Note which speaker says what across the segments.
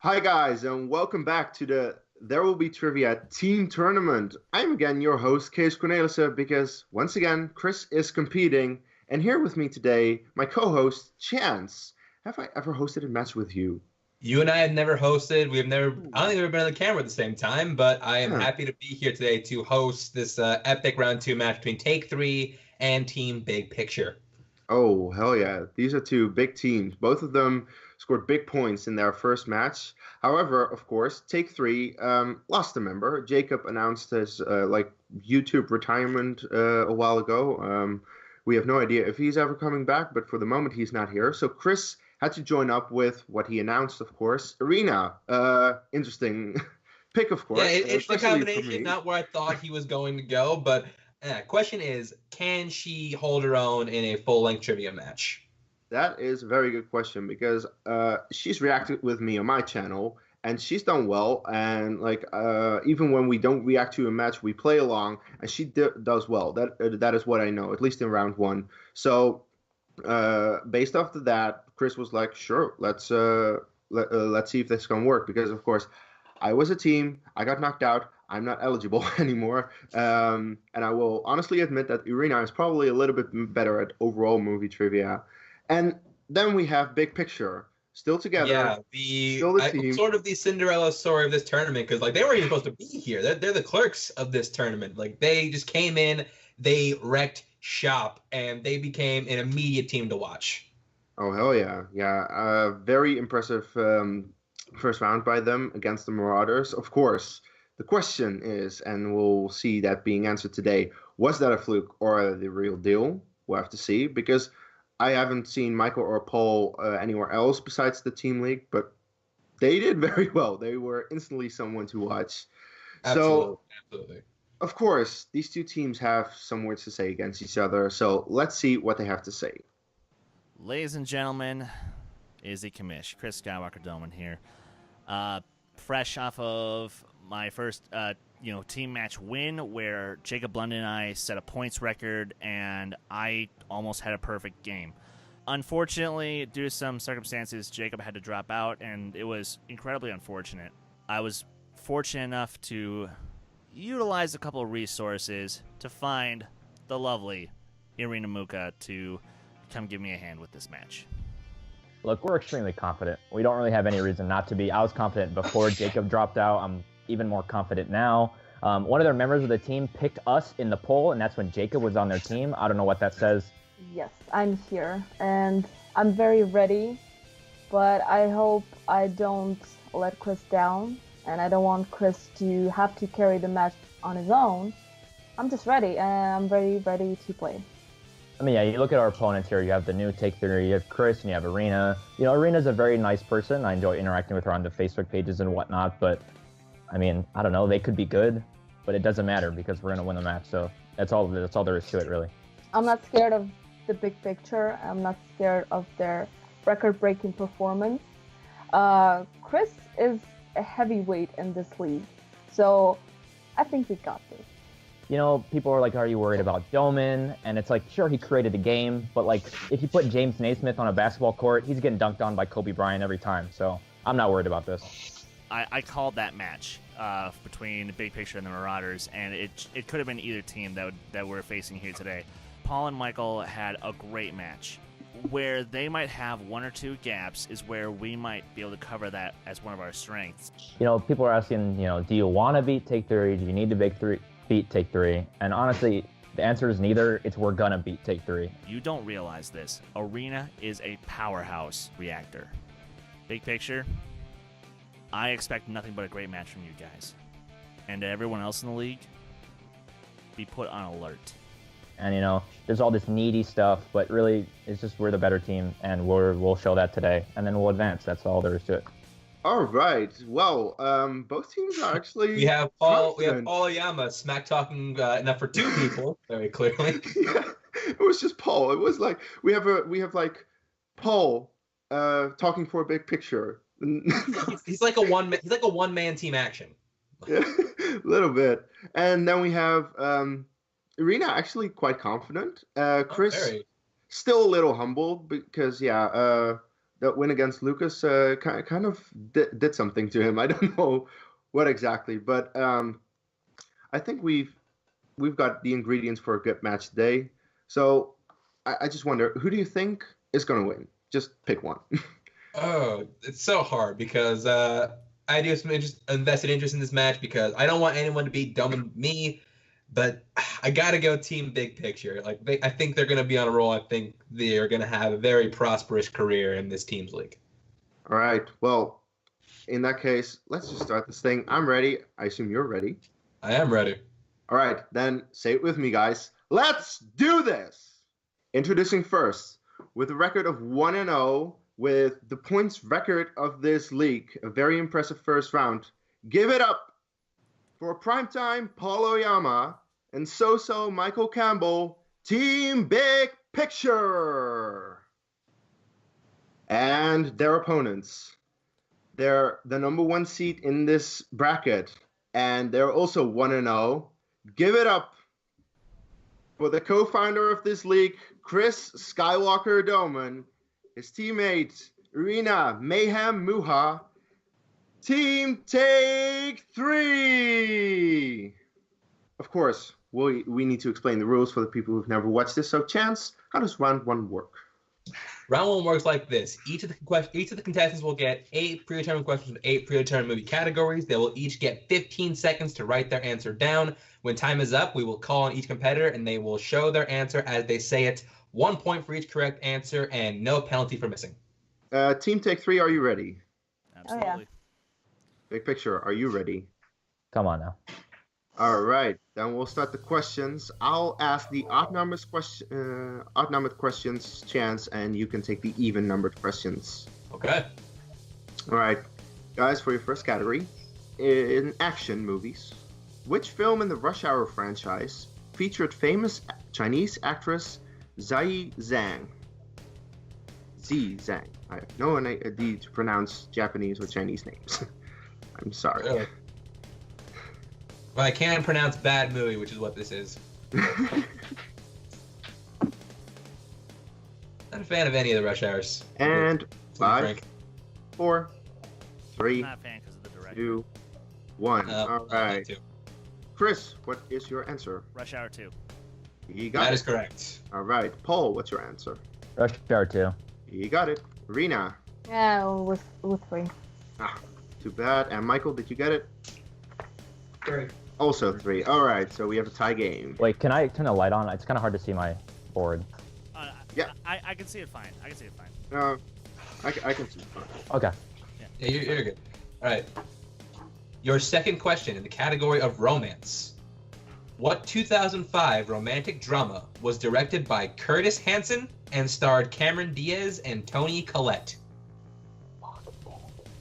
Speaker 1: Hi guys, and welcome back to the There Will Be Trivia Team Tournament. I'm again your host, Kees Cornelisse, because once again, Chris is competing, and here with me today, my co-host, Chance. Have I ever hosted a match with you?
Speaker 2: You and I have never hosted. I don't
Speaker 1: Ooh.
Speaker 2: think we've ever been on the camera at the same time, but I am
Speaker 1: Huh.
Speaker 2: happy to be here today to host this epic round two match between Take Three and Team Big Picture.
Speaker 1: Oh, hell yeah. These are two big teams. Both of them scored big points in their first match. However, of course, Take Three lost a member. Jacob announced his YouTube retirement a while ago. We have no idea if he's ever coming back, but for the moment he's not here. So Chris had to join up with what he announced, of course. Irina, interesting pick, of
Speaker 2: Yeah,
Speaker 1: course,
Speaker 2: interesting
Speaker 1: especially for
Speaker 2: combination.
Speaker 1: me.
Speaker 2: Not where I thought he was going to go, but question is, can she hold her own in a full-length trivia match?
Speaker 1: That is a very good question because she's reacted with me on my channel and she's done well. And even when we don't react to a match, we play along and she does well. That is what I know, at least in round one. So based off of that, Chris was like, "Sure, let's see if this can work." Because of course, I was a team. I got knocked out. I'm not eligible anymore. And I will honestly admit that Irina is probably a little bit better at overall movie trivia. And then we have Big Picture, still together,
Speaker 2: Yeah, the
Speaker 1: still the
Speaker 2: I,
Speaker 1: team.
Speaker 2: sort of the Cinderella story of this tournament because like they weren't even supposed to be here. They're the clerks of this tournament. Like they just came in, they wrecked shop, and they became an immediate team to watch.
Speaker 1: Oh hell yeah, yeah! Very impressive first round by them against the Marauders. Of course, the question is, and we'll see that being answered today: was that a fluke or the real deal? We'll have to see because I haven't seen Michael or Paul anywhere else besides the team league, but they did very well. They were instantly someone to watch.
Speaker 2: Absolutely,
Speaker 1: So,
Speaker 2: absolutely.
Speaker 1: of course, these two teams have some words to say against each other. So let's see what they have to say.
Speaker 3: Ladies and gentlemen, Izzy Kamish, Chris Skywalker Dohmen here. Fresh off of my first, team match win where Jacob London and I set a points record and I almost had a perfect game. Unfortunately, due to some circumstances, Jacob had to drop out and it was incredibly unfortunate. I was fortunate enough to utilize a couple of resources to find the lovely Irina Mukha to come give me a hand with this match.
Speaker 4: Look, we're extremely confident. We don't really have any reason not to be. I was confident before Jacob dropped out. I'm even more confident now. One of their members of the team picked us in the poll, and that's when Jacob was on their team. I don't know what that says.
Speaker 5: Yes, I'm here and I'm very ready, but I hope I don't let Chris down and I don't want Chris to have to carry the match on his own. I'm just ready and I'm ready to play.
Speaker 4: I mean, yeah, you look at our opponents here. You have the new Take Three, you have Chris, and you have Irina. You know, Irina's a very nice person. I enjoy interacting with her on the Facebook pages and whatnot, but I mean, I don't know. They could be good, but it doesn't matter because we're going to win the match. So that's all there is to it, really.
Speaker 5: I'm not scared of the big picture. I'm not scared of their record-breaking performance. Chris is a heavyweight in this league, so I think we got this.
Speaker 4: You know, people are like, are you worried about Dohmen? And it's like, sure, he created the game, but like, if you put James Naismith on a basketball court, he's getting dunked on by Kobe Bryant every time. So I'm not worried about this.
Speaker 3: I called that match between the Big Picture and the Marauders, and it could have been either team that we're facing here today. Paul and Michael had a great match. Where they might have one or two gaps is where we might be able to cover that as one of our strengths.
Speaker 4: You know, people are asking, you know, do you want to beat Take Three? Do you need to beat Take Three? And honestly, the answer is neither. It's we're gonna beat Take Three.
Speaker 3: You don't realize this. Irina is a powerhouse reactor. Big Picture, I expect nothing but a great match from you guys. And everyone else in the league, be put on alert.
Speaker 4: And you know, there's all this needy stuff, but really, it's just we're the better team, and we'll show that today, and then we'll advance. That's all there is to it.
Speaker 1: All right. Well, both teams are actually
Speaker 2: We have Paul
Speaker 1: confident.
Speaker 2: Oyama smack talking enough for two people, very clearly.
Speaker 1: Yeah, it was just Paul. It was like we have like Paul talking for a big picture.
Speaker 2: He's like a one man team action.
Speaker 1: Yeah, a little bit. And then we have Irina actually quite confident. Chris
Speaker 2: Very.
Speaker 1: still a little humble because that win against Lucas kind of did something to him. I don't know what exactly, but I think we've got the ingredients for a good match today. So I just wonder, who do you think is going to win? Just pick one.
Speaker 2: Oh, it's so hard because I do have some invested interest in this match because I don't want anyone to beat Dohmen and me, but I gotta go team big picture. Like I think they're gonna be on a roll. I think they're gonna have a very prosperous career in this team's league.
Speaker 1: All right. Well, in that case, let's just start this thing. I'm ready. I assume you're ready.
Speaker 2: I am ready.
Speaker 1: All right, then say it with me, guys. Let's do this. Introducing first, with a record of 1-0, with the points record of this league, a very impressive first round. Give it up for Primetime Paul Oyama and Zoso Michael Campbell, Team Big Picture. And their opponents. They're the number 1 seed in this bracket, and they're also 1-0. Give it up for the co-founder of this league, Chris Skywalker Dohmen, his teammate, Irina Mayhem Mukha, Team Take 3. Of course, we need to explain the rules for the people who've never watched this. So, Chance, how does round 1 work?
Speaker 2: Round 1 works like this. Each of the contestants will get 8 predetermined questions with 8 predetermined movie categories. They will each get 15 seconds to write their answer down. When time is up, we will call on each competitor, and they will show their answer as they say it. 1 point for each correct answer, and no penalty for missing.
Speaker 1: Team Take 3, are you ready?
Speaker 3: Absolutely.
Speaker 5: Oh, yeah.
Speaker 1: Big Picture, are you ready?
Speaker 4: Come on now.
Speaker 1: All right, then we'll start the questions. I'll ask the odd-numbered questions, Chance, and you can take the even-numbered questions.
Speaker 2: Okay.
Speaker 1: All right, guys, for your first category, in action movies, which film in the Rush Hour franchise featured famous Chinese actress Zai Zhang? Zhang. I have no idea to pronounce Japanese or Chinese names. I'm sorry.
Speaker 2: Really? Well, I can pronounce bad movie, which is what this is. Not a fan of any of the Rush Hours.
Speaker 1: And
Speaker 2: To be
Speaker 1: 5,
Speaker 2: frank.
Speaker 1: 4, 3,
Speaker 3: Not a fan because of the director.
Speaker 1: 2, 1.
Speaker 2: No,
Speaker 1: All
Speaker 2: not
Speaker 1: right.
Speaker 2: too.
Speaker 1: Chris, what is your answer?
Speaker 3: Rush Hour 2.
Speaker 1: You got
Speaker 2: That
Speaker 1: it.
Speaker 2: is correct.
Speaker 1: All right. Paul, what's your answer?
Speaker 4: Rush Hour 2.
Speaker 1: You got it. Rena.
Speaker 5: Yeah, with 3.
Speaker 1: Too bad. And Michael, did you get it?
Speaker 2: 3.
Speaker 1: Also 3. All right. So we have a tie game.
Speaker 4: Wait, can I turn the light on? It's kind of hard to see my board.
Speaker 1: Yeah.
Speaker 3: I can see it fine. I can see it fine.
Speaker 1: I can see.
Speaker 4: Okay.
Speaker 2: Yeah, you're good. All right. Your second question in the category of romance. What 2005 romantic drama was directed by Curtis Hanson and starred Cameron Diaz and Toni Collette?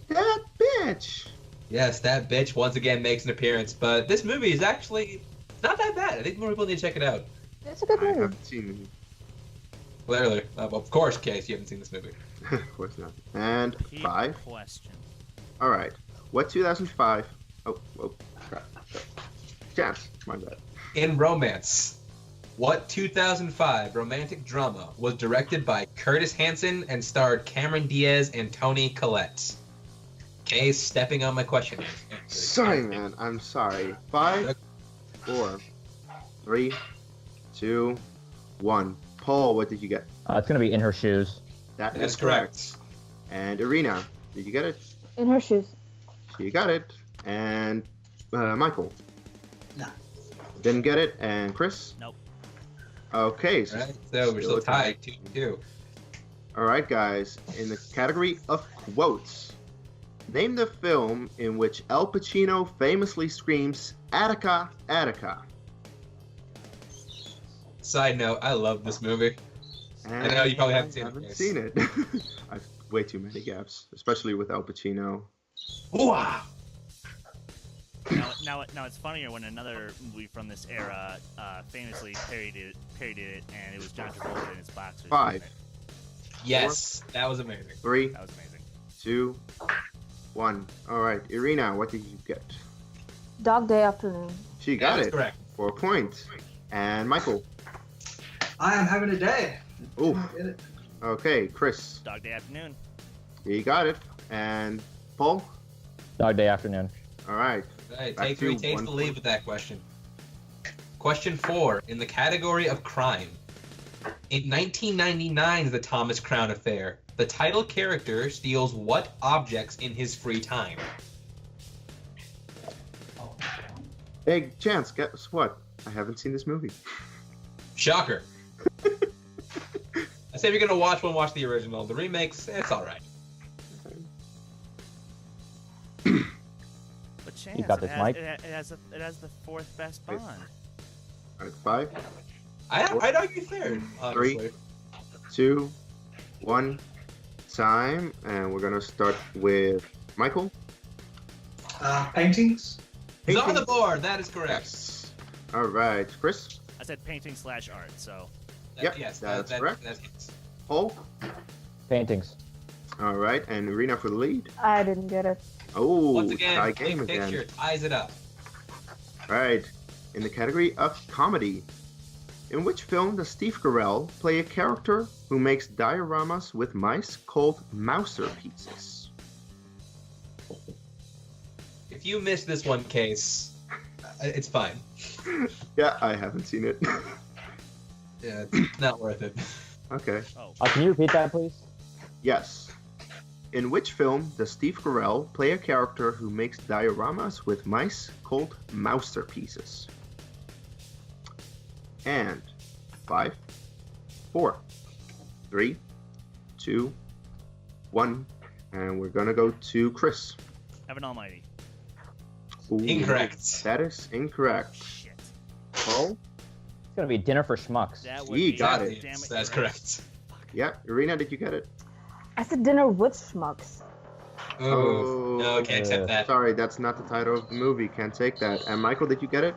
Speaker 1: That bitch.
Speaker 2: Yes, that bitch once again makes an appearance, but this movie is actually not that bad. I think more people need to check it out.
Speaker 5: It's a good
Speaker 1: I
Speaker 5: movie.
Speaker 1: haven't seen
Speaker 2: Clearly. Of course, Case, you haven't seen this movie.
Speaker 1: it. Of course not. And
Speaker 3: Keep
Speaker 1: 5.
Speaker 3: question.
Speaker 1: All right. What 2005? Oh, crap. Chance. My bad.
Speaker 2: In romance, what 2005 romantic drama was directed by Curtis Hanson and starred Cameron Diaz and Toni Collette? Case, stepping on my question.
Speaker 1: Sorry, man. I'm sorry. 5, 4, 3, 2, 1. Paul, what did you get?
Speaker 4: It's going to be In Her Shoes.
Speaker 1: That
Speaker 2: That's correct.
Speaker 1: And Irina, did you get it?
Speaker 5: In Her Shoes.
Speaker 1: You got it. And Michael?
Speaker 2: No.
Speaker 1: Didn't get it. And Chris?
Speaker 3: Nope.
Speaker 1: Okay.
Speaker 2: All right, so we're still tied 2-2.
Speaker 1: All right, guys. In the category of quotes, name the film in which Al Pacino famously screams, "Attica, Attica."
Speaker 2: Side note, I love this movie.
Speaker 1: And
Speaker 2: I know you probably haven't seen it,
Speaker 1: I haven't
Speaker 2: Chris.
Speaker 1: seen it. I've way too many gaps, especially with Al Pacino.
Speaker 2: Wow.
Speaker 3: Now it's funnier when another movie from this era famously parodied it, and it was John Travolta in his boxers.
Speaker 1: 5,
Speaker 2: Yes, that was amazing.
Speaker 1: 3,
Speaker 3: That was amazing.
Speaker 1: 2, 1. All right, Irina, what did you get?
Speaker 5: Dog Day Afternoon.
Speaker 1: She got
Speaker 2: That is
Speaker 1: it.
Speaker 2: correct.
Speaker 1: 4 points. And Michael.
Speaker 6: I am having a day.
Speaker 1: Ooh.
Speaker 6: Get it?
Speaker 1: Okay, Chris.
Speaker 3: Dog Day Afternoon.
Speaker 1: You got it. And Paul?
Speaker 4: Dog Day Afternoon.
Speaker 1: All right.
Speaker 2: Right,
Speaker 1: Back
Speaker 2: Take 3
Speaker 1: to
Speaker 2: takes
Speaker 1: one
Speaker 2: the lead with that question. Question 4. In the category of crime. In 1999's The Thomas Crown Affair, the title character steals what objects in his free time?
Speaker 1: Hey, Chance, guess what? I haven't seen this movie.
Speaker 2: Shocker. I say if you're gonna watch one, watch the original. The remakes, it's alright.
Speaker 3: But Chance,
Speaker 4: got this, Mike.
Speaker 3: it has the fourth best Bond.
Speaker 1: All right, 5,
Speaker 2: I'd argue third, honestly.
Speaker 1: 3, 2, 1, time. And we're going to start with Michael.
Speaker 6: Paintings.
Speaker 2: It's on the board, that is correct.
Speaker 1: Yes. All right, Chris.
Speaker 3: I said painting/art, so
Speaker 1: Yep,
Speaker 2: Yes,
Speaker 1: that's correct.
Speaker 2: That's yes.
Speaker 1: Paul.
Speaker 4: Paintings.
Speaker 1: All right, and Irina for the lead.
Speaker 5: I didn't get it.
Speaker 1: Oh,
Speaker 2: Once again,
Speaker 1: tie
Speaker 2: big
Speaker 1: game again.
Speaker 2: picture ties it up.
Speaker 1: All right, in the category of comedy. In which film does Steve Carell play a character who makes dioramas with mice called mouser pieces?
Speaker 2: If you missed this one, Case, it's fine.
Speaker 1: Yeah, I haven't seen it.
Speaker 2: Yeah, it's not worth it.
Speaker 1: Okay.
Speaker 4: Can you repeat that, please?
Speaker 1: Yes. In which film does Steve Carell play a character who makes dioramas with mice called mouser pieces? And 5, 4, 3, 2, 1, and we're gonna go to Chris.
Speaker 3: Heaven Almighty.
Speaker 1: Ooh,
Speaker 2: Incorrect.
Speaker 1: That is incorrect.
Speaker 3: Shit.
Speaker 1: Paul?
Speaker 4: It's gonna be Dinner for Schmucks.
Speaker 3: That would
Speaker 1: You
Speaker 3: be,
Speaker 1: got it.
Speaker 3: Damn it.
Speaker 2: That's correct.
Speaker 1: Yeah, Irina, did you get it?
Speaker 5: I said dinner with schmucks.
Speaker 2: Oh, no, can't accept that.
Speaker 1: Sorry, that's not the title of the movie. Can't take that. And Michael, did you get it?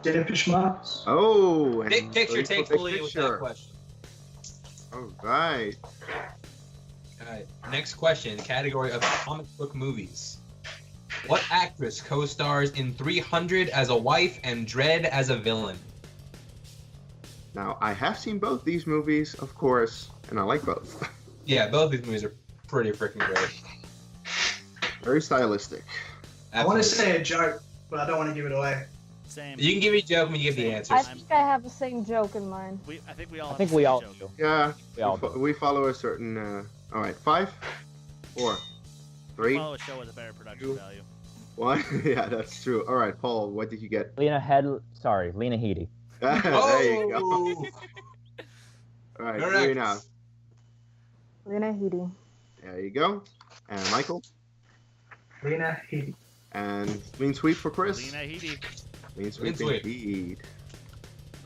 Speaker 6: Dinner for schmucks.
Speaker 1: Oh, and
Speaker 2: Big picture
Speaker 1: Big
Speaker 2: takes the lead with
Speaker 1: Picture.
Speaker 2: that question.
Speaker 1: All right.
Speaker 2: Alright, next question, category of comic book movies. What actress co-stars in 300 as a wife and Dredd as a villain?
Speaker 1: Now, I have seen both these movies, of course, and I like both.
Speaker 2: Yeah, both these movies are pretty freaking great.
Speaker 1: Very stylistic.
Speaker 6: I want to
Speaker 2: Absolutely.
Speaker 6: say a joke, but I don't want to give it away.
Speaker 3: Same.
Speaker 2: You can give me a joke when you give the
Speaker 5: I
Speaker 2: answers.
Speaker 5: think I have the same joke in mind.
Speaker 3: I think we all.
Speaker 4: I
Speaker 3: have
Speaker 4: think
Speaker 3: the
Speaker 4: we
Speaker 3: same
Speaker 4: all
Speaker 3: joke.
Speaker 4: do.
Speaker 1: Yeah,
Speaker 4: We all
Speaker 1: we follow a certain. All right, 5, 4, 3,
Speaker 3: Follow a show with a better production
Speaker 1: Two.
Speaker 3: value.
Speaker 1: 1. Yeah, that's true. All right, Paul, what did you get?
Speaker 4: Lena Headey.
Speaker 1: There you go.
Speaker 2: Oh,
Speaker 1: All right,
Speaker 2: correct.
Speaker 1: Irina.
Speaker 5: Lena Headey.
Speaker 1: There you go. And Michael.
Speaker 6: Lena Headey.
Speaker 1: And clean sweep for Chris.
Speaker 3: Lena Headey.
Speaker 1: Clean sweep
Speaker 2: Clean sweep.
Speaker 1: indeed.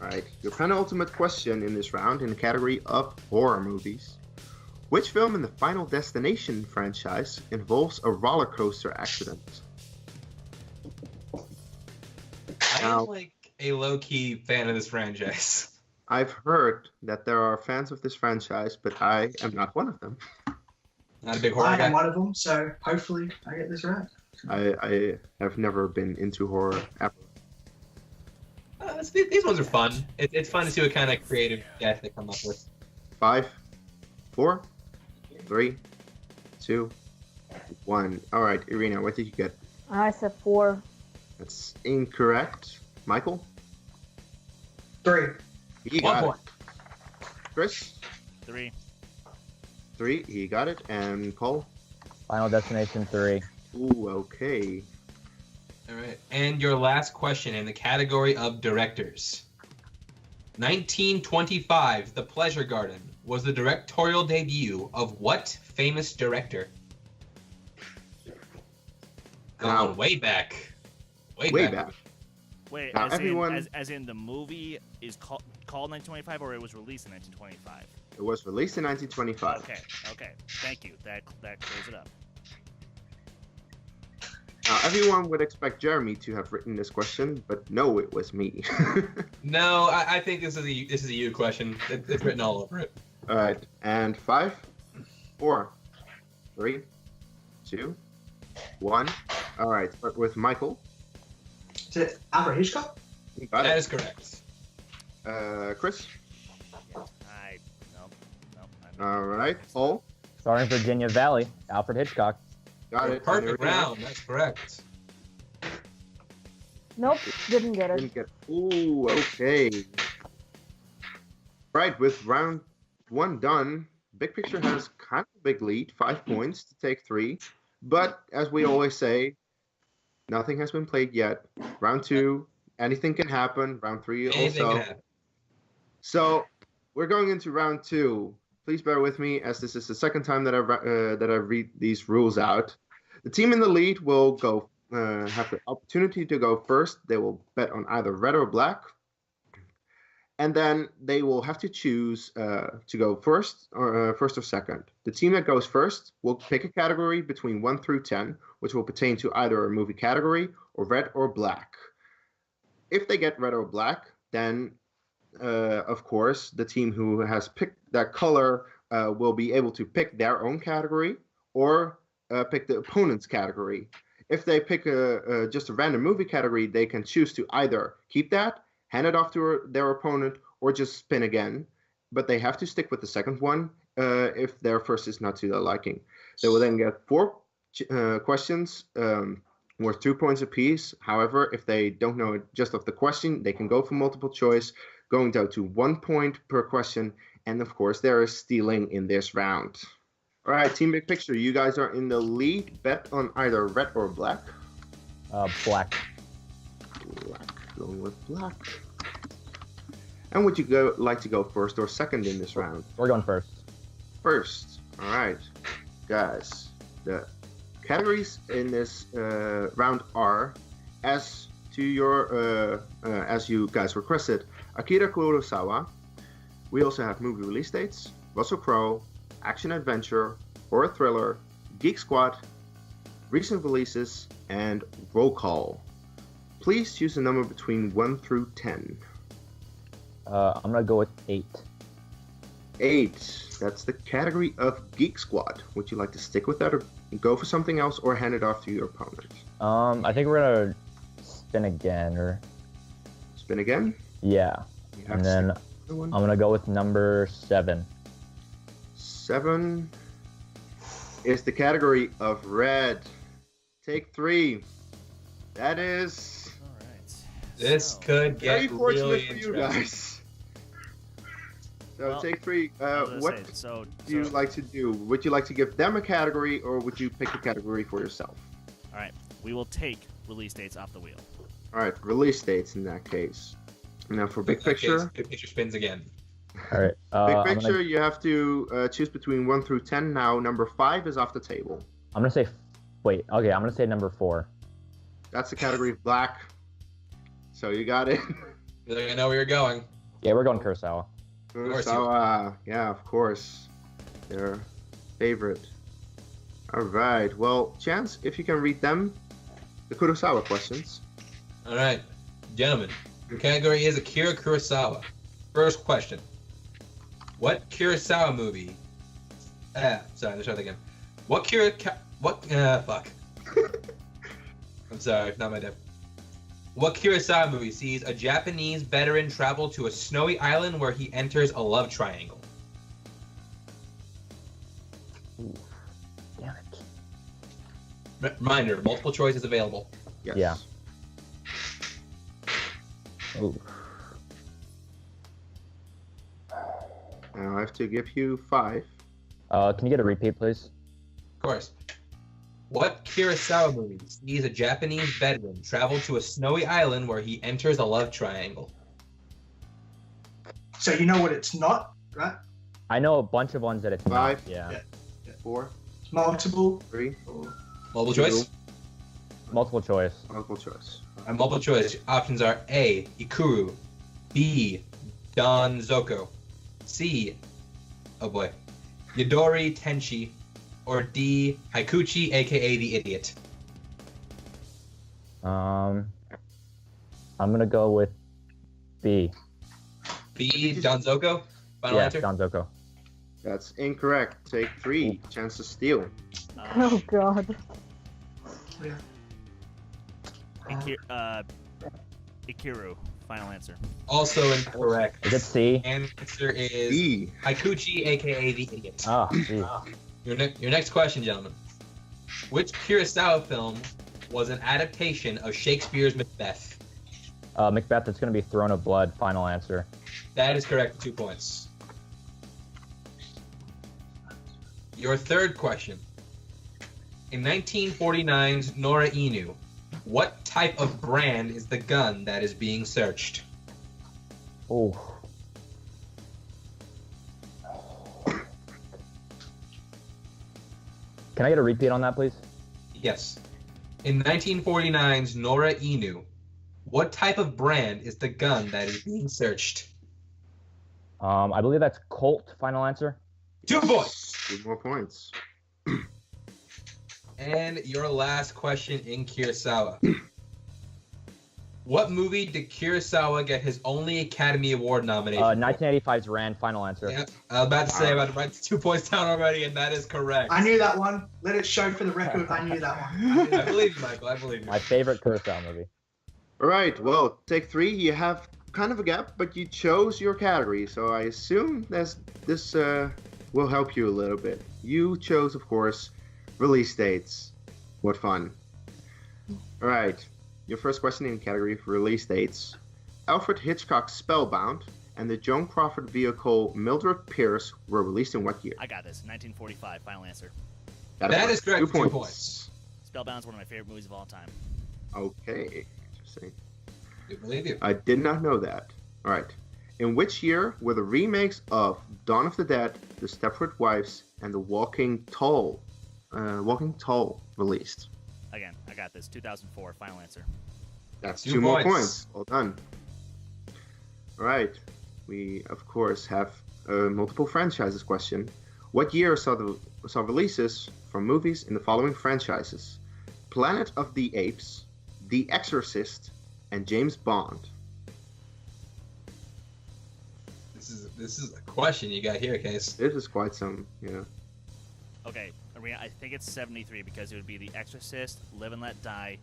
Speaker 1: All right, your penultimate question in this round in the category of horror movies. Which film in the Final Destination franchise involves a roller coaster accident?
Speaker 2: I
Speaker 1: Now-
Speaker 2: am like a low-key fan of this franchise.
Speaker 1: I've heard that there are fans of this franchise, but I am not one of them.
Speaker 2: Not a big horror
Speaker 6: I
Speaker 2: guy.
Speaker 6: am one of them, so hopefully I get this right.
Speaker 1: I have never been into horror ever.
Speaker 2: These ones are fun. It's fun to see what kind of creative guys they come up with.
Speaker 1: 5, 4, 3, 2, 1. All right, Irina, what did you get?
Speaker 5: I said 4.
Speaker 1: That's incorrect. Michael?
Speaker 6: 3.
Speaker 1: He
Speaker 2: 1
Speaker 1: got
Speaker 2: point.
Speaker 1: it. Chris?
Speaker 3: 3.
Speaker 1: 3, he got it. And Paul?
Speaker 4: Final Destination 3.
Speaker 1: Ooh, okay.
Speaker 2: All right. And your last question in the category of directors. 1925, The Pleasure Garden was the directorial debut of what famous director?
Speaker 1: Now-
Speaker 2: Going way back. Way
Speaker 1: Way
Speaker 2: back.
Speaker 1: back.
Speaker 3: Wait,
Speaker 1: Now,
Speaker 3: as,
Speaker 1: everyone-
Speaker 3: as in the movie is called 1925, or it was released in 1925?
Speaker 1: It was released in 1925.
Speaker 3: Okay. Thank you. That clears it up.
Speaker 1: Now, everyone would expect Jeremy to have written this question, but no, it was me.
Speaker 2: No, I think this is a you question. It's written all over it.
Speaker 1: All right, and 5, 4, 3, 2, 1. All right, start with Michael.
Speaker 6: Is it Alfred Hitchcock?
Speaker 1: You got
Speaker 2: That
Speaker 1: it.
Speaker 2: is correct.
Speaker 1: Chris.
Speaker 3: No.
Speaker 1: All right, Paul.
Speaker 4: Starring Virginia Valley, Alfred Hitchcock.
Speaker 1: Got it.
Speaker 2: Perfect round. That's correct.
Speaker 5: Nope, didn't get it.
Speaker 1: Didn't get. Ooh, okay. Right, with round 1 done, Big Picture has kind of a big lead, 5 points to take 3. But as we always say, nothing has been played yet. Round 2, anything can happen. Round 3
Speaker 2: Anything
Speaker 1: also.
Speaker 2: can happen.
Speaker 1: So we're going into round 2. Please bear with me, as this is the second time that I read these rules out. The team in the lead will go have the opportunity to go first. They will bet on either red or black, and then they will have to choose to go first or second. The team that goes first will pick a category between 1 through 10, which will pertain to either a movie category or red or black. If they get red or black, then of course, the team who has picked that color will be able to pick their own category or pick the opponent's category. If they pick just a random movie category, they can choose to either keep that, hand it off to their opponent, or just spin again. But they have to stick with the second one if their first is not to their liking. They will then get 4 questions worth 2 points apiece. However, if they don't know just of the question, they can go for multiple choice, going down to 1 point per question. And of course, there is stealing in this round. All right, Team Big Picture, you guys are in the lead. Bet on either red or black.
Speaker 4: Black.
Speaker 1: Black, going with black. And would you like to go first or second in this round?
Speaker 4: We're going first.
Speaker 1: First. All right, guys. The categories in this round are, as you guys requested, Akira Kurosawa. We also have movie release dates, Russell Crowe, action adventure, horror thriller, Geek Squad, recent releases, and roll call. Please choose a number between 1 through 10.
Speaker 4: I'm gonna go with 8.
Speaker 1: 8. That's the category of Geek Squad. Would you like to stick with that or go for something else or hand it off to your opponent?
Speaker 4: I think we're gonna spin again, or
Speaker 1: Spin again?
Speaker 4: yeah.
Speaker 1: You have
Speaker 4: And
Speaker 1: to
Speaker 4: then
Speaker 1: stick with the one.
Speaker 4: I'm gonna go with number 7.
Speaker 1: 7 is the category of red. Take 3. That is
Speaker 3: All right.
Speaker 2: This
Speaker 3: So,
Speaker 2: could
Speaker 1: very
Speaker 2: get
Speaker 1: fortunate
Speaker 2: really
Speaker 1: for you
Speaker 2: interesting.
Speaker 1: guys. So
Speaker 3: Well,
Speaker 1: take 3.
Speaker 3: I was gonna
Speaker 1: What
Speaker 3: say, so
Speaker 1: do you like to do? Would you like to give them a category, or would you pick a category for yourself?
Speaker 3: all right, we will take release dates off the wheel.
Speaker 1: All right, release dates in that case. Now for Big
Speaker 2: In that case,
Speaker 1: Picture.
Speaker 2: Big Picture spins again.
Speaker 4: All right.
Speaker 1: Big Picture, you have to choose between 1 through 10. Now, number 5 is off the table.
Speaker 4: I'm gonna say. Wait. Okay. I'm gonna say number 4.
Speaker 1: That's the category of black. So you got it.
Speaker 2: I know where you're going.
Speaker 4: Yeah, we're going Kurosawa.
Speaker 2: course you
Speaker 1: So, yeah, of course. Their favorite. All right. Well, Chance, if you can read them, the Kurosawa questions.
Speaker 2: All right, gentlemen. Your category is Akira Kurosawa. First question: what Kurosawa movie? Sorry, let's try that again. Fuck. I'm sorry, not my dad. What Kurosawa movie sees a Japanese veteran travel to a snowy island where he enters a love triangle?
Speaker 4: Ooh. Damn it.
Speaker 2: Reminder: multiple choices available.
Speaker 1: Yes.
Speaker 4: Yeah. Ooh.
Speaker 1: Now I have to give you 5.
Speaker 4: Can you get a repeat, please?
Speaker 2: Of course. What Kurosawa movie sees a Japanese veteran travel to a snowy island where he enters a love triangle?
Speaker 6: So you know what it's not, right?
Speaker 4: I know a bunch of ones that it's
Speaker 1: 5.
Speaker 4: not. Yeah.
Speaker 1: 4.
Speaker 6: It's multiple.
Speaker 1: 3.
Speaker 2: Multiple choice?
Speaker 4: Multiple choice.
Speaker 1: Multiple choice.
Speaker 2: Multiple choice options are A. Ikuru, B. Don Zoko, C. Oh boy, Yadori Tenshi, or D. Haikuchi, aka the Idiot.
Speaker 4: I'm gonna go with B.
Speaker 2: B. Don Zoko. Final
Speaker 4: Yeah,
Speaker 2: answer.
Speaker 4: Don Zoko.
Speaker 1: That's incorrect. Take 3. Chance to steal.
Speaker 5: Oh god.
Speaker 3: Ikiru. Final answer.
Speaker 2: Also incorrect.
Speaker 4: Is it C?
Speaker 2: Answer is
Speaker 1: E.
Speaker 2: Haikuchi, aka the Idiot.
Speaker 4: Oh, geez.
Speaker 2: Your next question, gentlemen. Which Kurosawa film was an adaptation of Shakespeare's Macbeth?
Speaker 4: Macbeth, it's going to be Throne of Blood, final answer.
Speaker 2: That is correct, 2 points. Your third question. In 1949's Nora Inu, what type of brand is the gun that is being searched?
Speaker 4: Oh. Can I get a repeat on that, please?
Speaker 2: Yes. In 1949's Nora Inu, what type of brand is the gun that is being searched?
Speaker 4: I believe that's Colt, final answer.
Speaker 2: 2 points.
Speaker 1: 2 more points.
Speaker 2: And your last question in Kurosawa. What movie did Kurosawa get his only Academy Award nomination?
Speaker 4: 1985's Rand, final answer.
Speaker 2: Yeah, I was about to say, I'm about to write 2 points down already, and that is correct.
Speaker 6: I knew that one. Let it show for the record. I knew that one.
Speaker 2: I believe you, Michael. I believe you.
Speaker 4: My favorite Kurosawa movie.
Speaker 1: All right. Well, take 3. You have kind of a gap, but you chose your category, so I assume this will help you a little bit. You chose, of course, release dates. What fun. All right. Your first question in the category for release dates. Alfred Hitchcock's Spellbound and the Joan Crawford vehicle Mildred Pierce were released in what year?
Speaker 3: I got this. 1945. Final answer.
Speaker 2: That is correct.
Speaker 1: 2
Speaker 2: 2 points.
Speaker 3: Spellbound is one of my favorite movies of all time.
Speaker 1: Okay. Interesting.
Speaker 2: I believe you.
Speaker 1: I did not know that. All right. In which year were the remakes of Dawn of the Dead, The Stepford Wives, and The Walking Tall released?
Speaker 3: Again, I got this. 2004. Final answer.
Speaker 1: That's
Speaker 2: 2
Speaker 1: 2 more
Speaker 2: points.
Speaker 1: points. Well done. All right. We, of course, have a multiple franchises question. What year saw releases from movies in the following franchises? Planet of the Apes, The Exorcist, and James Bond.
Speaker 2: This is a question you got here, Case.
Speaker 1: This is quite some,
Speaker 3: Okay, Irina, I think it's 73 because it would be The Exorcist, Live and Let Die,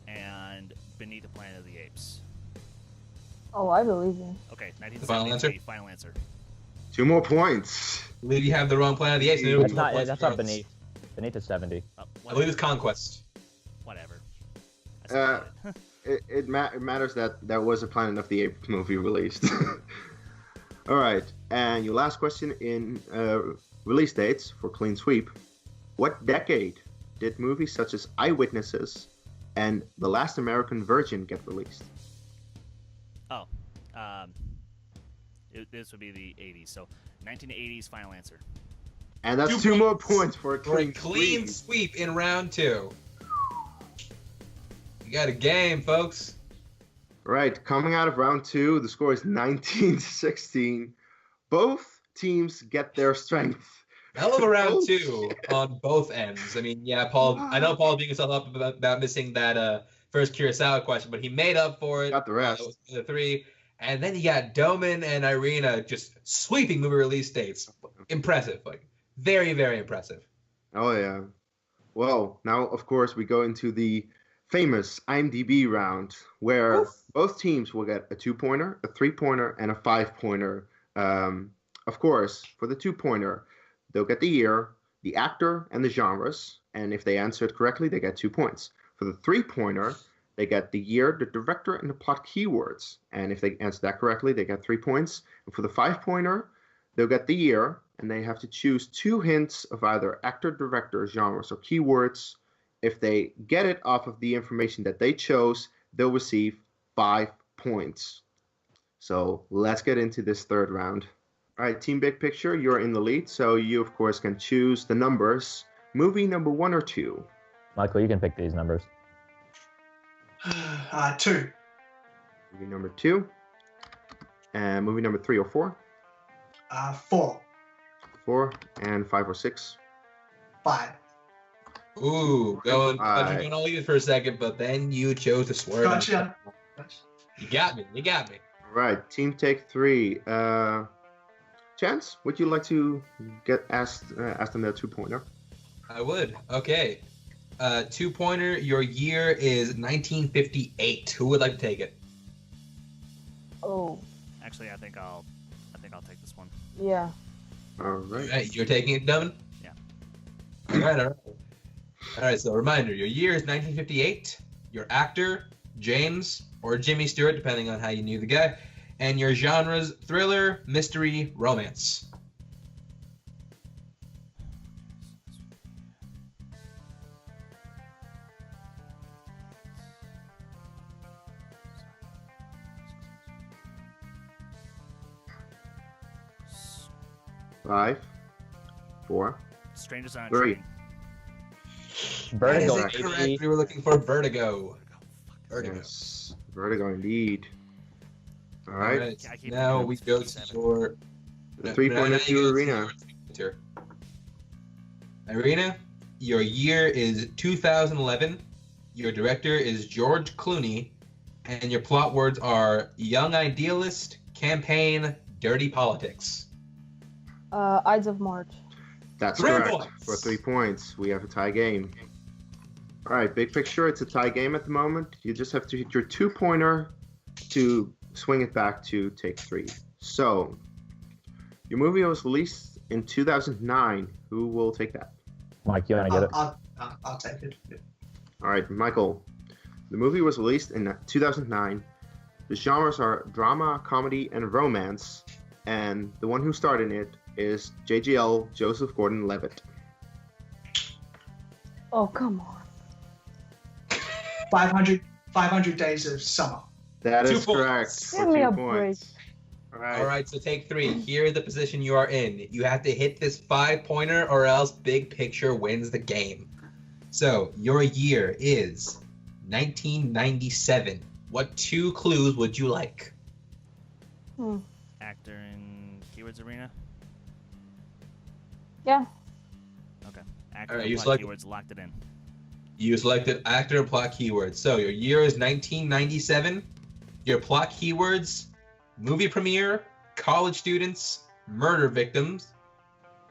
Speaker 3: and Beneath the Planet of the Apes.
Speaker 5: Oh, I believe you.
Speaker 3: Okay,
Speaker 2: Final
Speaker 3: 1973. Final answer.
Speaker 1: 2 more points.
Speaker 2: I believe you have the wrong Planet of the Apes.
Speaker 4: That's not Beneath. Beneath is 70.
Speaker 2: I believe it's Conquest.
Speaker 3: Whatever.
Speaker 1: It matters that there was a Planet of the Apes movie released. All right, and your last question in release dates for Clean Sweep. What decade did movies such as Eyewitnesses and The Last American Virgin get released?
Speaker 3: Oh, this would be the 80s. So 1980s. Final answer.
Speaker 1: And that's 2 more points for a
Speaker 2: clean sweep in round 2. You got a game, folks.
Speaker 1: Right, coming out of round 2, the score is 19-16. Both teams get their strength.
Speaker 2: Hell of a round 2 on both ends. I mean, yeah, Paul. I know Paul being himself up about missing that first Kurosawa question, but he made up for it.
Speaker 1: Got the rest.
Speaker 2: The 3, and then you got Dohmen and Irina just sweeping movie release dates. Impressive, like very, very impressive.
Speaker 1: Oh yeah. Well, now of course we go into the famous IMDb round where both teams will get a 2-pointer, a 3-pointer, and a 5-pointer. Of course, for the 2-pointer, they'll get the year, the actor, and the genres. And if they answer it correctly, they get 2 points. For the 3-pointer, they get the year, the director, and the plot keywords. And if they answer that correctly, they get 3 points. And for the 5-pointer, they'll get the year, and they have to choose 2 hints of either actor, director, genres, or keywords. If they get it off of the information that they chose, they'll receive 5 points. So let's get into this third round. All right, Team Big Picture, you're in the lead, so you, of course, can choose the numbers. Movie number 1 or 2?
Speaker 4: Michael, you can pick these numbers.
Speaker 6: 2.
Speaker 1: Movie number 2. And movie number 3 or 4?
Speaker 6: 4.
Speaker 1: 4. And 5 or 6?
Speaker 6: 5.
Speaker 2: Ooh, going on leave it for a second, but then you chose to swerve.
Speaker 6: Gotcha.
Speaker 2: You got me.
Speaker 1: All right, Team Take 3. Chance, would you like to ask them their 2-pointer?
Speaker 2: I would. Okay. 2-pointer. Your year is 1958. Who would like to take it?
Speaker 5: Oh,
Speaker 3: Actually, I think I'll take this one.
Speaker 5: yeah.
Speaker 1: All right.
Speaker 2: All right, you're taking it, Devin?
Speaker 3: Yeah.
Speaker 2: All right, so reminder, your year is 1958. Your actor, James or Jimmy Stewart, depending on how you knew the guy. And your genres, thriller, mystery, romance.
Speaker 1: Five, 4,
Speaker 3: Strangers on a
Speaker 1: 3.
Speaker 3: Train.
Speaker 4: Vertigo,
Speaker 2: That is correct.
Speaker 4: baby.
Speaker 2: We were looking for Vertigo.
Speaker 1: Yes, Vertigo indeed. All right,
Speaker 3: I keep
Speaker 2: Now
Speaker 3: thinking
Speaker 2: we
Speaker 3: it's
Speaker 2: go to
Speaker 3: 57.
Speaker 2: your...
Speaker 1: the 3-pointer to Irina.
Speaker 2: Irina, your year is 2011. Your director is George Clooney. And your plot words are young idealist, campaign, dirty politics.
Speaker 5: Ides of March.
Speaker 1: That's
Speaker 2: 3
Speaker 1: correct.
Speaker 2: points.
Speaker 1: For 3 points, we have a tie game. All right, big picture. It's a tie game at the moment. You just have to hit your 2-pointer to swing it back to take 3. So, your movie was released in 2009. Who will take that?
Speaker 4: Mike, you want to get it?
Speaker 6: I'll take it. Yeah.
Speaker 1: All right, Michael. The movie was released in 2009. The genres are drama, comedy, and romance. And the one who starred in it is JGL Joseph Gordon-Levitt.
Speaker 5: Oh, come on.
Speaker 6: 500 Days of Summer.
Speaker 1: That
Speaker 2: 2
Speaker 1: is correct.
Speaker 2: points.
Speaker 1: For
Speaker 5: Give me
Speaker 1: 2
Speaker 5: a
Speaker 1: points. All right.
Speaker 2: All right, so take 3. Here is the position you are in. You have to hit this 5-pointer or else Big Picture wins the game. So, your year is 1997. What 2 clues would you like?
Speaker 3: Actor in Keywords Arena.
Speaker 5: Yeah.
Speaker 3: Okay. Actor
Speaker 2: All right,
Speaker 3: and
Speaker 2: you
Speaker 3: plot
Speaker 2: select-
Speaker 3: keywords locked it in.
Speaker 2: You selected actor and plot keywords. So, your year is 1997. Your plot keywords, movie premiere, college students, murder victims,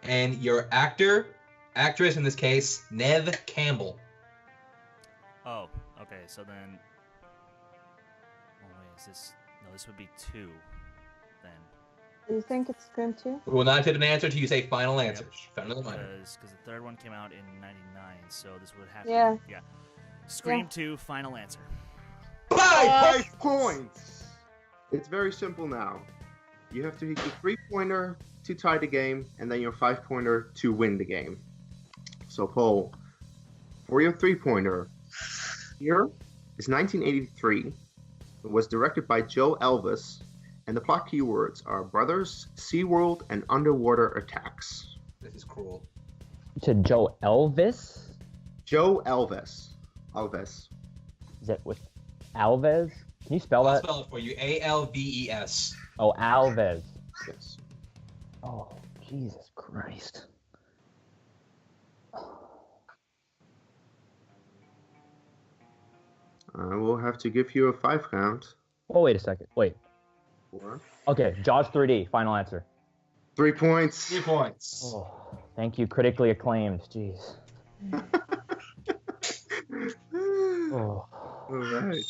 Speaker 2: and your actress in this case, Neve Campbell.
Speaker 3: Oh, okay. So then. Oh wait, is this? No, this would be 2. Then.
Speaker 5: Do you think it's Scream 2?
Speaker 2: We will not take an answer till you say final answer. Final reminder.
Speaker 3: Because the third one came out in '99, so this would have
Speaker 5: Yeah.
Speaker 3: to be, yeah. Scream 2, final answer.
Speaker 1: 5 points. It's very simple now. You have to hit your 3-pointer to tie the game, and then your 5-pointer to win the game. So, Paul, for your 3-pointer, here is 1983. It was directed by Joe Elvis, and the plot keywords are brothers, SeaWorld, and underwater attacks.
Speaker 2: This is cruel.
Speaker 4: To Joe Elvis?
Speaker 1: Joe Elvis. Alves.
Speaker 4: Is it with Alves? Can you spell
Speaker 2: I'll
Speaker 4: that?
Speaker 2: spell it for you. Alves.
Speaker 4: Oh, Alves.
Speaker 1: Yes.
Speaker 4: Oh, Jesus Christ.
Speaker 1: I will have to give you a 5 count.
Speaker 4: Oh, wait a second. Wait.
Speaker 1: 4.
Speaker 4: Okay, Jaws 3D, final answer.
Speaker 1: 3 points.
Speaker 2: 3 points.
Speaker 4: Oh, thank you, critically acclaimed. Jeez. Oh.
Speaker 1: All right.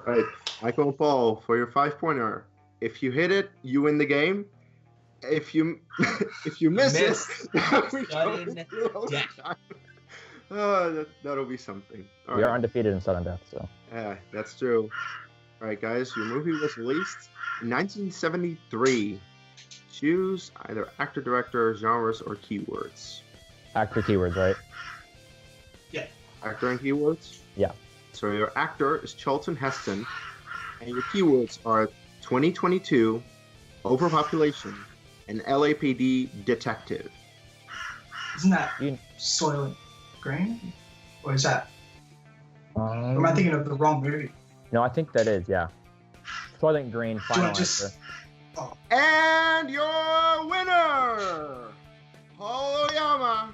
Speaker 1: All right, Michael and Paul, for your 5-pointer. If you hit it, you win the game. If you miss it, we go
Speaker 2: Sudden
Speaker 1: into overtime. That'll be something. All
Speaker 4: We are
Speaker 1: right.
Speaker 4: undefeated in sudden death, so.
Speaker 1: Yeah, that's true. All right, guys, your movie was released in 1973. Choose either actor, director, genres, or keywords.
Speaker 4: Actor keywords, right?
Speaker 1: Actor and keywords?
Speaker 4: Yeah.
Speaker 1: So your actor is Charlton Heston, and your keywords are 2022, overpopulation, and LAPD detective.
Speaker 6: Isn't that
Speaker 4: You-
Speaker 6: Soylent Green? Or is that? Or am I thinking of the wrong movie?
Speaker 4: No, I think that is, yeah. Soylent Green,
Speaker 6: Do
Speaker 4: final
Speaker 6: I just?
Speaker 4: answer.
Speaker 1: And your winner, Paul Oyama,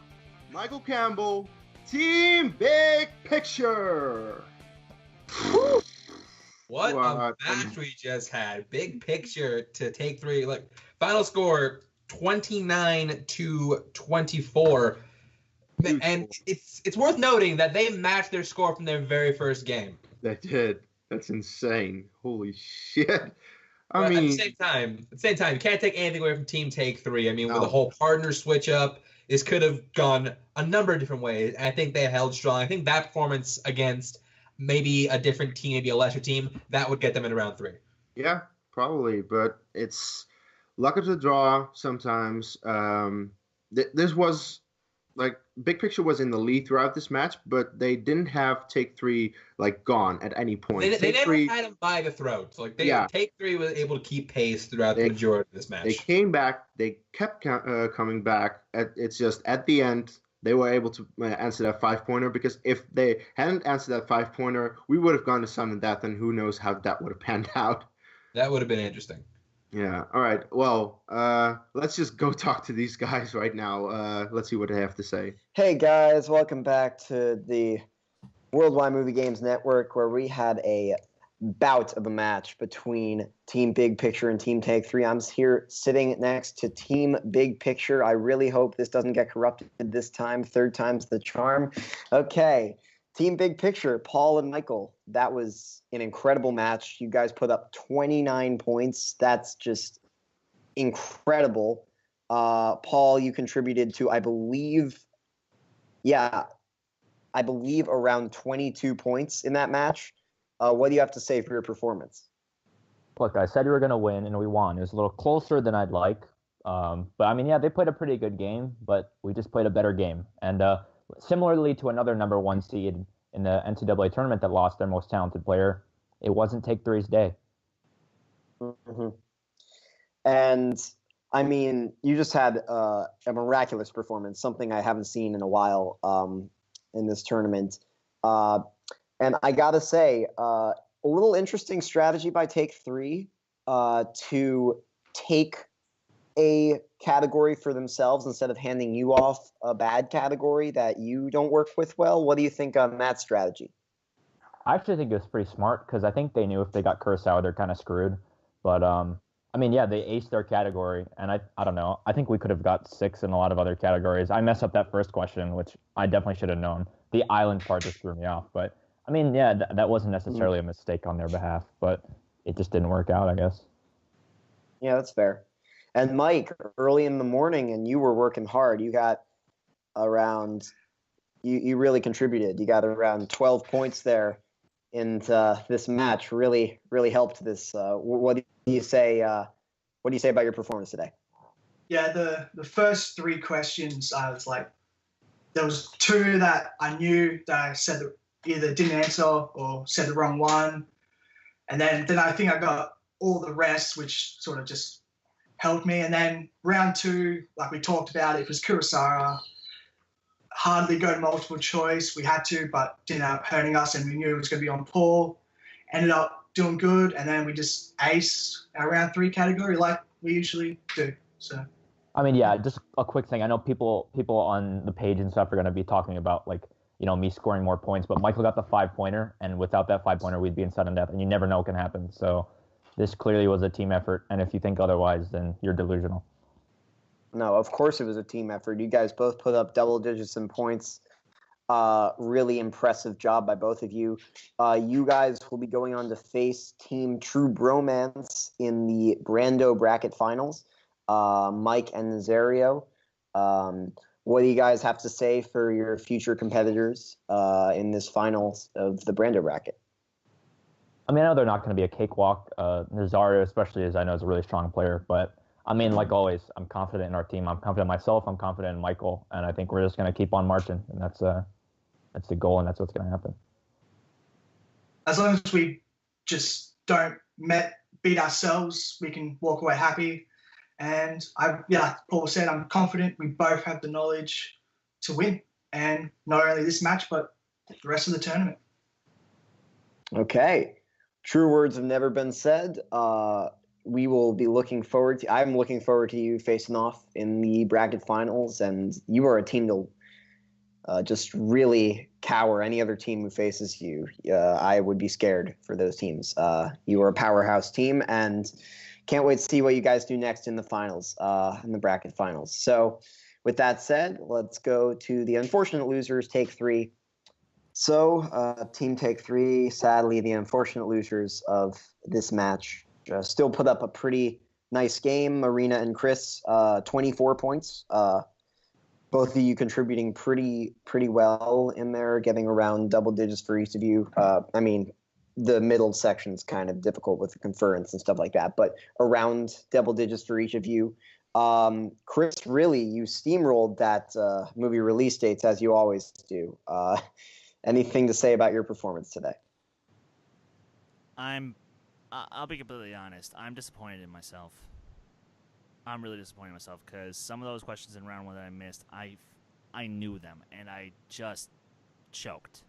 Speaker 1: Michael Campbell, Team Big Picture.
Speaker 2: What a
Speaker 1: What?
Speaker 2: match we just had. Big Picture to take 3. Like, final score 29-24. And it's worth noting that they matched their score from their very first game.
Speaker 1: They did. That's insane. Holy shit. I
Speaker 2: But
Speaker 1: mean,
Speaker 2: at the same time, you can't take anything away from Team Take 3. I mean, with
Speaker 1: No.
Speaker 2: the whole partner switch up, This could have gone a number of different ways. And I think they held strong. I think that performance against maybe a different team, maybe a lesser team, that would get them in round 3.
Speaker 1: Yeah, probably, but it's luck of the draw sometimes. This was like Big Picture was in the lead throughout this match, but they didn't have Take 3 like gone at any point.
Speaker 2: They never had him by the throat. So like Take 3 was able to keep pace throughout the majority of this match.
Speaker 1: They came back. They kept coming back. It's just at the end they were able to answer that 5-pointer, because if they hadn't answered that 5-pointer, we would have gone to sudden death, and who knows how that would have panned out.
Speaker 2: That would have been interesting.
Speaker 1: Yeah. All right. Well, let's just go talk to these guys right now. Let's see what they have to say.
Speaker 7: Hey guys, welcome back to the Worldwide Movie Games Network, where we had a bout of a match between Team Big Picture and Team Take 3. I'm here sitting next to Team Big Picture. I really hope this doesn't get corrupted this time. 3rd time's the charm. Okay. Team Big Picture, Paul and Michael. That was an incredible match. You guys put up 29 points. That's just incredible. Paul, you contributed to, I believe around 22 points in that match. What do you have to say for your performance?
Speaker 4: Look, I said we were going to win, and we won. It was a little closer than I'd like. But, I mean, yeah, they played a pretty good game, but we just played a better game. And similarly to another number 1 seed in the NCAA tournament that lost their most talented player, it wasn't Take 3's day.
Speaker 7: Mm-hmm. And, I mean, you just had a miraculous performance, something I haven't seen in a while in this tournament. And I got to say, a little interesting strategy by Take 3 to take a category for themselves instead of handing you off a bad category that you don't work with well. What do you think on that strategy?
Speaker 4: I actually think it was pretty smart, because I think they knew if they got Kurosawa, they're kind of screwed. But, I mean, yeah, they aced their category, and I don't know. I think we could have got 6 in a lot of other categories. I messed up that first question, which I definitely should have known. The island part just threw me off. But, I mean, yeah, that wasn't necessarily a mistake on their behalf, but it just didn't work out, I guess.
Speaker 7: Yeah, that's fair. And Mike, early in the morning, and you were working hard. You got around, you really contributed. You got around 12 points there in this match. Really, really helped this. What do you say? What do you say about your performance today?
Speaker 6: Yeah, the first 3 questions, I was like, there was 2 that I knew that I said either didn't answer or said the wrong one, and then I think I got all the rest, which sort of just helped me. And then round 2, like we talked about, it was Kurosawa. Hardly go to multiple choice. We had to, but didn't end up hurting us, and we knew it was going to be on Paul. Ended up doing good, and then we just aced our round 3 category like we usually do. So,
Speaker 4: I mean, yeah, just a quick thing. I know people on the page and stuff are going to be talking about, like, you know, me scoring more points, but Michael got the 5-pointer, and without that 5-pointer, we'd be in sudden death, and you never know what can happen. So this clearly was a team effort, and if you think otherwise, then you're delusional.
Speaker 7: No, of course it was a team effort. You guys both put up double digits in points. Really impressive job by both of you. You guys will be going on to face Team True Bromance in the Brando bracket finals. Mike and Nazario. What do you guys have to say for your future competitors in this finals of the Brando bracket?
Speaker 4: I mean, I know they're not going to be a cakewalk. Nazario, especially, as I know, is a really strong player. But, I mean, like always, I'm confident in our team. I'm confident in myself. I'm confident in Michael. And I think we're just going to keep on marching. And that's the goal, and that's what's going to happen.
Speaker 6: As long as we just don't beat ourselves, we can walk away happy. And, Paul said, I'm confident we both have the knowledge to win. And not only this match, but the rest of the tournament.
Speaker 7: Okay. True words have never been said. We will be looking forward to. I'm looking forward to you facing off in the bracket finals, and you are a team to just really cower any other team who faces you. I would be scared for those teams. You are a powerhouse team, and can't wait to see what you guys do next in the finals, in the bracket finals. So, with that said, let's go to the unfortunate losers, Take 3. So, Team Take 3, sadly, the unfortunate losers of this match, still put up a pretty nice game. Irina and Chris, 24 points. Both of you contributing pretty well in there, getting around double digits for each of you. I mean, the middle section's kind of difficult with the conference and stuff like that, but around double digits for each of you. Chris, really, you steamrolled that movie release dates as you always do. Anything to say about your performance today?
Speaker 3: I'll be completely honest. I'm disappointed in myself. I'm really disappointed in myself because some of those questions in round one that I missed, I knew them and I just choked.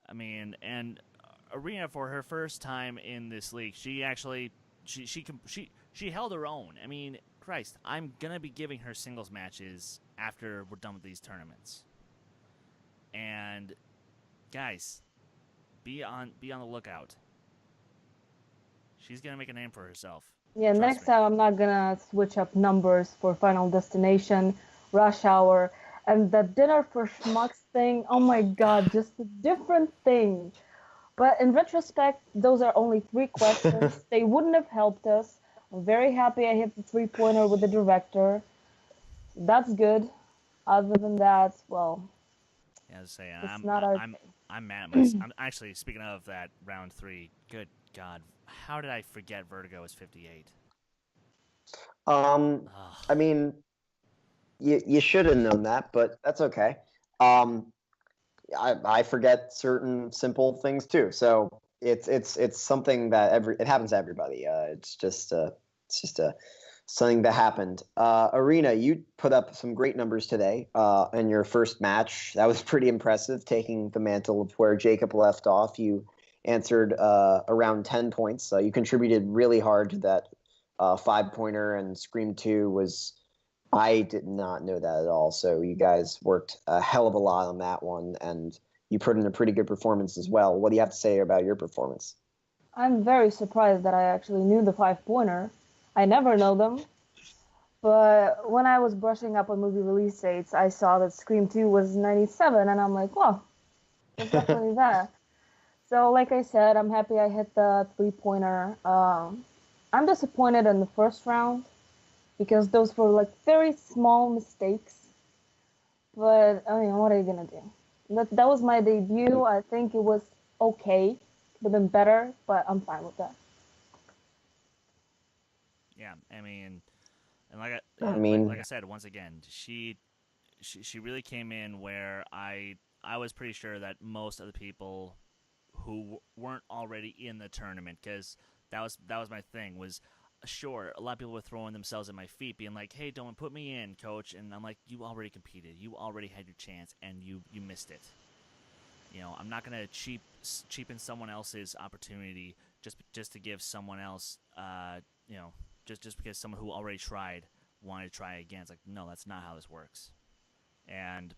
Speaker 3: I mean, and Irina, for her first time in this league, she actually she held her own. I mean, Christ, I'm gonna be giving her singles matches after we're done with these tournaments. And guys, be on the lookout. She's gonna make a name for herself.
Speaker 5: Yeah, next time I'm not gonna switch up numbers for Final Destination, Rush Hour, and the Dinner for Schmucks thing. Oh my god, just a different thing. But in retrospect, those are only 3 questions. They wouldn't have helped us. I'm very happy I hit the 3-pointer with the director. That's good. Other than that, well,
Speaker 3: yeah, I say, I'm mad at myself. I'm actually, speaking of that round 3, good God, how did I forget Vertigo is 58?
Speaker 7: I mean, you should have known that, but that's okay. I forget certain simple things too, so it's something that it happens to everybody. It's just something that happened. Irina, you put up some great numbers today in your first match. That was pretty impressive, taking the mantle of where Jacob left off. You answered around 10 points. So you contributed really hard to that 5-pointer, and Scream 2 was, I did not know that at all. So you guys worked a hell of a lot on that one, and you put in a pretty good performance as well. What do you have to say about your performance?
Speaker 5: I'm very surprised that I actually knew the 5-pointer. I never know them. But when I was brushing up on movie release dates, I saw that Scream 2 was 97, and I'm like, well, it's definitely that. So, like I said, I'm happy I hit the 3-pointer. I'm disappointed in the first round because those were like very small mistakes. But I mean, what are you gonna do? That was my debut. I think it was okay. Could have been better, but I'm fine with that.
Speaker 3: Yeah, I mean, and like I said, once again, she really came in where I was pretty sure that most of the people who weren't already in the tournament, because that was my thing, was sure, a lot of people were throwing themselves at my feet being like, hey, don't put me in, coach, and I'm like, you already competed, you already had your chance, and you missed it. You know, I'm not gonna cheapen someone else's opportunity just to give someone else just because someone who already tried wanted to try again. It's like, no, that's not how this works. And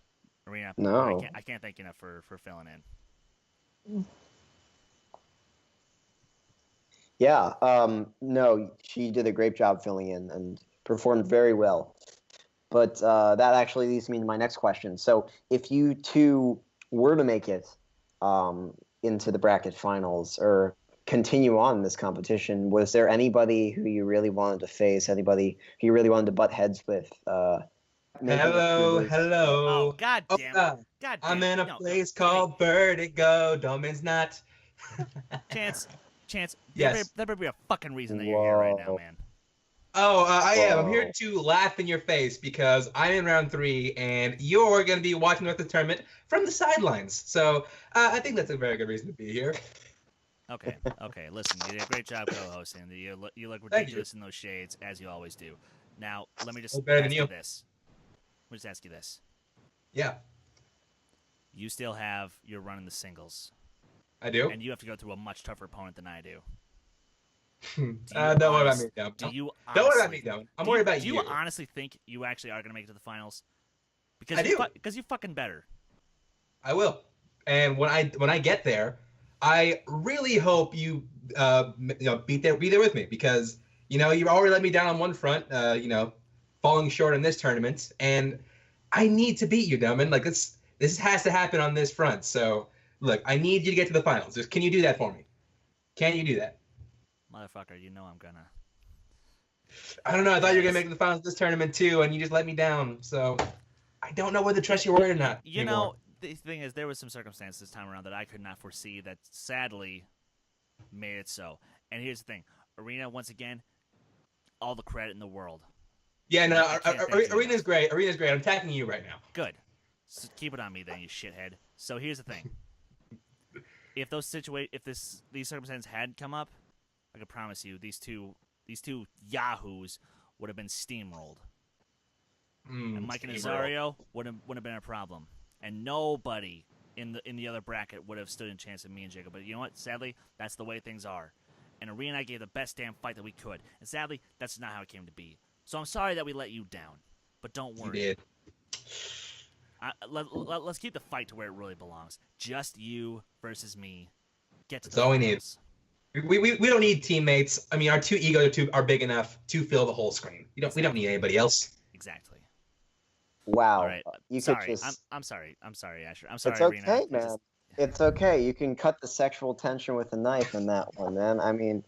Speaker 3: Irina,
Speaker 7: no.
Speaker 3: I can't thank you enough for filling in.
Speaker 7: Yeah, no, she did a great job filling in and performed very well. But that actually leads me to my next question. So if you two were to make it into the bracket finals or continue on this competition, was there anybody who you really wanted to face, anybody who you really wanted to butt heads with?
Speaker 2: Hello.
Speaker 3: Oh, God damn it. God damn
Speaker 2: I'm in a
Speaker 3: it.
Speaker 2: place called Vertigo. Domen's not.
Speaker 3: Chance,
Speaker 2: Yes.
Speaker 3: there better be a fucking reason that you're here right now, man.
Speaker 2: Oh, I am. I'm here to laugh in your face because I'm in round 3 and you're going to be watching the tournament from the sidelines. So I think that's a very good reason to be here.
Speaker 3: Okay. Listen, you did a great job co-hosting. You look ridiculous in those shades, as you always do. Now, let me just ask you this. Let me just ask you this.
Speaker 2: Yeah.
Speaker 3: You still have your run in the singles.
Speaker 2: I do.
Speaker 3: And you have to go through a much tougher opponent than I do.
Speaker 2: Don't worry about me, though. Don't worry about me, though. I'm worried about you.
Speaker 3: Do you honestly think you actually are going to make it to the finals? Because
Speaker 2: I do.
Speaker 3: Because you're fucking better.
Speaker 2: I will. And when I get there, I really hope you be there with me because you already let me down on one front, falling short in this tournament, and I need to beat you, Dohmen. Like this has to happen on this front. So look, I need you to get to the finals. Can you do that for me? Can you do that?
Speaker 3: Motherfucker, you know I'm gonna.
Speaker 2: I don't know. I thought you were gonna make the finals of this tournament too, and you just let me down. So I don't know whether to trust your word or not.
Speaker 3: You
Speaker 2: anymore.
Speaker 3: know, the thing is, there was some circumstances this time around that I could not foresee that sadly made it so. And here's the thing, Irina, once again, all the credit in the world.
Speaker 2: Yeah, no,
Speaker 3: I can't thank you
Speaker 2: Arena's great. Arena's great. I'm attacking you right now.
Speaker 3: Good. So keep it on me then, you shithead. So here's the thing. If these circumstances had come up, I can promise you these two yahoos would have been steamrolled. And Mike and Nazario would have been a problem. And nobody in the other bracket would have stood a chance of me and Jacob. But you know what? Sadly, that's the way things are. And Irina and I gave the best damn fight that we could. And sadly, that's not how it came to be. So I'm sorry that we let you down. But don't worry.
Speaker 2: You did.
Speaker 3: Let's keep the fight to where it really belongs. Just you versus me. Get to
Speaker 2: That's all we need. We don't need teammates. I mean, our two egos are big enough to fill the whole screen. We don't need anybody else.
Speaker 3: Exactly.
Speaker 7: Wow.
Speaker 3: All right.
Speaker 7: You
Speaker 3: sorry.
Speaker 7: could just...
Speaker 3: I'm sorry, Asher. I'm sorry,
Speaker 7: It's okay,
Speaker 3: Irina.
Speaker 7: man. It's okay. You can cut the sexual tension with a knife in that one, man. I mean,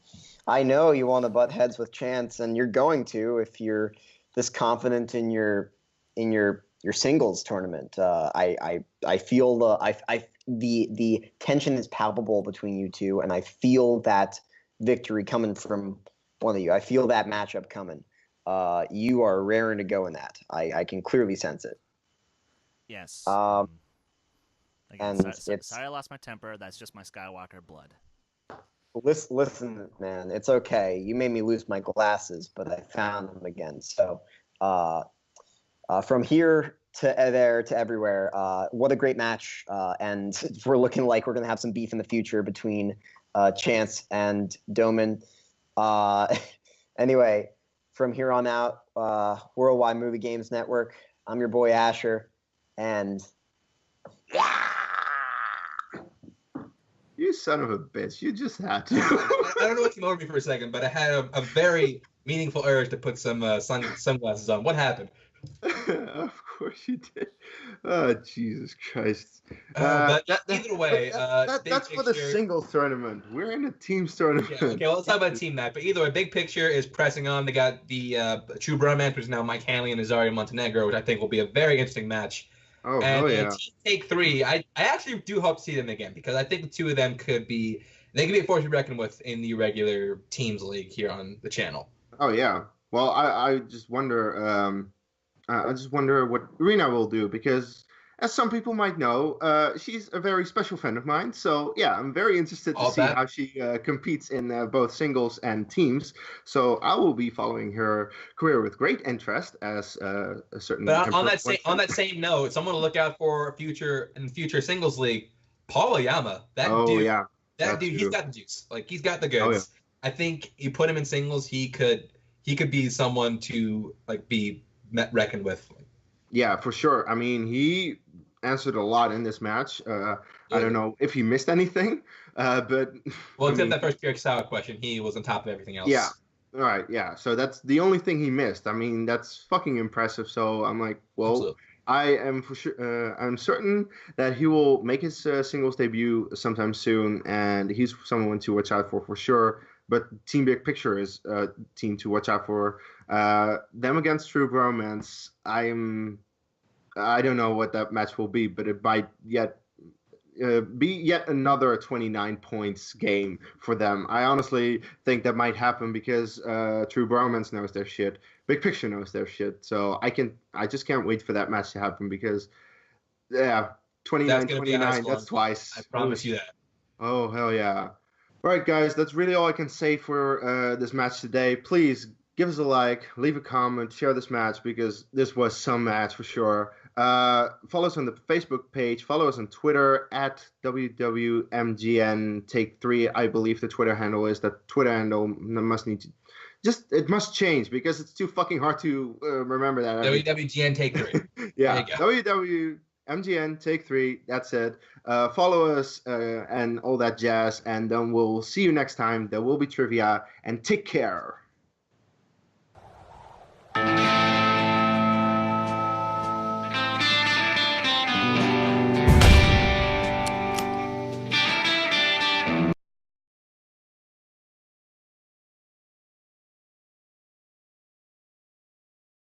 Speaker 7: I know you want to butt heads with Chance, and you're going to if you're this confident in your singles tournament. I feel the tension is palpable between you two, and I feel that victory coming from one of you. I feel that matchup coming. You are raring to go in that. I can clearly sense it.
Speaker 3: Yes.
Speaker 7: And
Speaker 3: sorry I lost my temper. That's just my Skywalker blood.
Speaker 7: Listen, man, it's okay. You made me lose my glasses, but I found them again. So from here to there to everywhere, what a great match. And we're looking like we're going to have some beef in the future between Chance and Dohmen. Anyway, from here on out, Worldwide Movie Games Network, I'm your boy Asher, and...
Speaker 1: You son of a bitch. You just had to.
Speaker 2: I don't know what came over me for a second, but I had a very meaningful urge to put some sunglasses on. What happened?
Speaker 1: Of course you did. Oh, Jesus Christ.
Speaker 2: Either way,
Speaker 1: that's for the singles tournament. We're in a teams tournament.
Speaker 2: Yeah, okay, well, let's talk about team match. But either way, big picture is pressing on. They got the True Bromance, which is now Mike Hanley and Nazario Montenegro, which I think will be a very interesting match.
Speaker 1: Oh,
Speaker 2: and
Speaker 1: yeah.
Speaker 2: Team Take 3, I actually do hope to see them again because I think the two of them could be a force to be reckoned with in the regular teams league here on the channel.
Speaker 1: Oh yeah. Well, I just wonder. I just wonder what Irina will do because, as some people might know, she's a very special friend of mine. So yeah, I'm very interested to see how she competes in both singles and teams. So I will be following her career with great interest as a certain.
Speaker 2: But on that same note, someone to look out for in future singles league, Paul Oyama. That dude, he's got the juice. Like he's got the goods. Oh, yeah. I think you put him in singles, he could be someone to be reckoned with.
Speaker 1: Yeah, for sure. I mean, he answered a lot in this match. I don't know if he missed anything, but...
Speaker 2: Well, except that first pure style question, he was on top of everything else.
Speaker 1: Yeah, all right, yeah. So that's the only thing he missed. I mean, that's fucking impressive. So I'm like, well, absolutely. I am for sure. I'm certain that he will make his singles debut sometime soon, and he's someone to watch out for sure. But Team Big Picture is a team to watch out for. Them against True Bromance, I don't know what that match will be, but it might be yet another 29 points game for them. I honestly think that might happen because True Bromance knows their shit. Big Picture knows their shit. So I just can't wait for that match to happen because, 29-29, that's twice.
Speaker 2: I promise you that.
Speaker 1: Oh, hell yeah. All right, guys, that's really all I can say for this match today. Please give us a like, leave a comment, share this match because this was some match for sure. Follow us on the Facebook page. Follow us on Twitter at WWMGN Take 3. I believe the Twitter handle is. That Twitter handle it must change because it's too fucking hard to remember that.
Speaker 2: WWGN Take 3.
Speaker 1: Yeah, WWMGN Take 3. That's it. Follow us and all that jazz, and then we'll see you next time. There will be trivia, and take care.